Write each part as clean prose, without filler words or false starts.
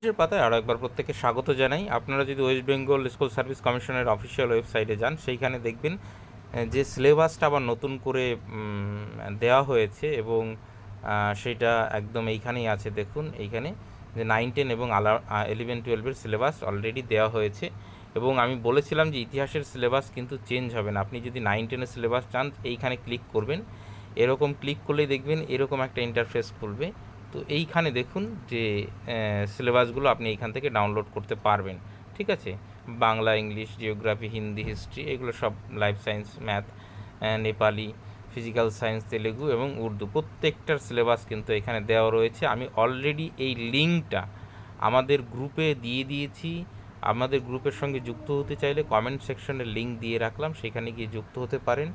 এর পাতায় আরও একবার প্রত্যেককে স্বাগত জানাই। আপনারা যদি ওয়েস্ট বেঙ্গল স্কুল সার্ভিস কমিশনের অফিসিয়াল ওয়েবসাইটে যান, সেইখানে দেখবেন যে সিলেবাসটা আবার নতুন করে দেওয়া হয়েছে এবং সেটা একদম এইখানেই আছে। দেখুন এইখানে যে 9-10 এবং 11-12 সিলেবাস অলরেডি দেওয়া হয়েছে এবং আমি বলেছিলাম যে ইতিহাসের সিলেবাস কিন্তু চেঞ্জ হবে না। আপনি যদি 9-10 সিলেবাস চান, এইখানে ক্লিক করবেন। এরকম ক্লিক করলেই দেখবেন এরকম একটা ইন্টারফেস খুলবে। তো এইখানে দেখুন যে সিলেবাসগুলো আপনি এইখান থেকে ডাউনলোড করতে পারবেন। ঠিক আছে, Bangla, English, geography, Hindi, history, এগুলো সব, life science, math, Nepali, physical science, Telugu এবং উর্দু, প্রত্যেকটার সিলেবাস কিন্তু এখানে দেওয়া রয়েছে। আমি অলরেডি এই লিঙ্কটা আমাদের গ্রুপে দিয়ে দিয়েছি। আমাদের গ্রুপের সঙ্গে যুক্ত হতে চাইলে কমেন্ট সেকশনে লিঙ্ক দিয়ে রাখলাম, সেখানে গিয়ে যুক্ত হতে পারেন।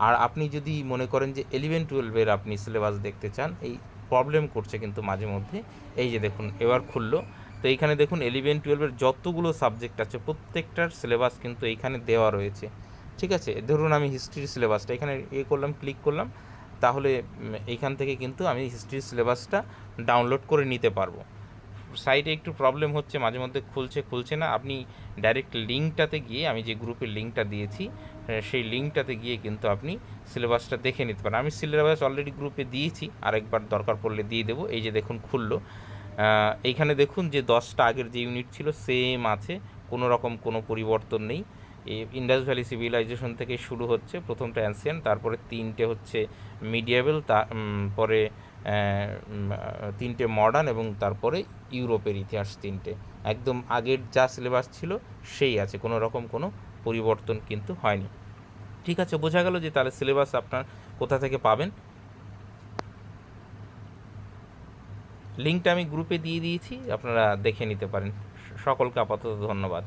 আর আপনি যদি মনে করেন যে 11-12 আপনি সিলেবাস দেখতে চান, এই প্রবলেম করছে কিন্তু মাঝে মধ্যে। এই যে দেখুন এবার খুললো। তো এইখানে দেখুন 11-12 যতগুলো সাবজেক্ট আছে প্রত্যেকটার সিলেবাস কিন্তু এইখানে দেওয়া রয়েছে। ঠিক আছে, ধরুন আমি হিস্ট্রির সিলেবাসটা এখানে করলাম, ক্লিক করলাম, তাহলে এইখান থেকে কিন্তু আমি হিস্ট্রির সিলেবাসটা ডাউনলোড করে নিতে পারবো। সাইটে একটু প্রবলেম হচ্ছে, মাঝে মধ্যে খুলছে না। আপনি ডাইরেক্ট লিঙ্কটাতে গিয়ে, আমি যে গ্রুপের লিঙ্কটা দিয়েছি সেই লিঙ্কটাতে গিয়ে কিন্তু আপনি সিলেবাসটা দেখে নিতে পারেন। আমি সিলেবাস অলরেডি গ্রুপে দিয়েছি, আরেকবার দরকার পড়লে দিয়ে দেবো। এই যে দেখুন খুললো। এইখানে দেখুন যে 10টা আগের যে ইউনিট ছিল সেম আছে, কোনো রকম কোনো পরিবর্তন নেই। ইন্ডাস ভ্যালি সিভিলাইজেশন থেকে শুরু হচ্ছে, প্রথমটা অ্যানসিয়েন্ট, তারপরে 3টে হচ্ছে মিডিয়েবল, পরে 3টে মডার্ন এবং তারপরে ইউরোপের ইতিহাস 3টে। একদম আগের যা সিলেবাস ছিল সেই আছে, কোনো রকম কোনো পরিবর্তন কিন্তু হয়নি। ঠিক আছে, বোঝা গেল যে তাহলে সিলেবাস আপনার কোথা থেকে পাবেন। লিঙ্কটা আমি গ্রুপে দিয়ে দিয়েছি, আপনারা দেখে নিতে পারেন। সকলকে আপাতত ধন্যবাদ।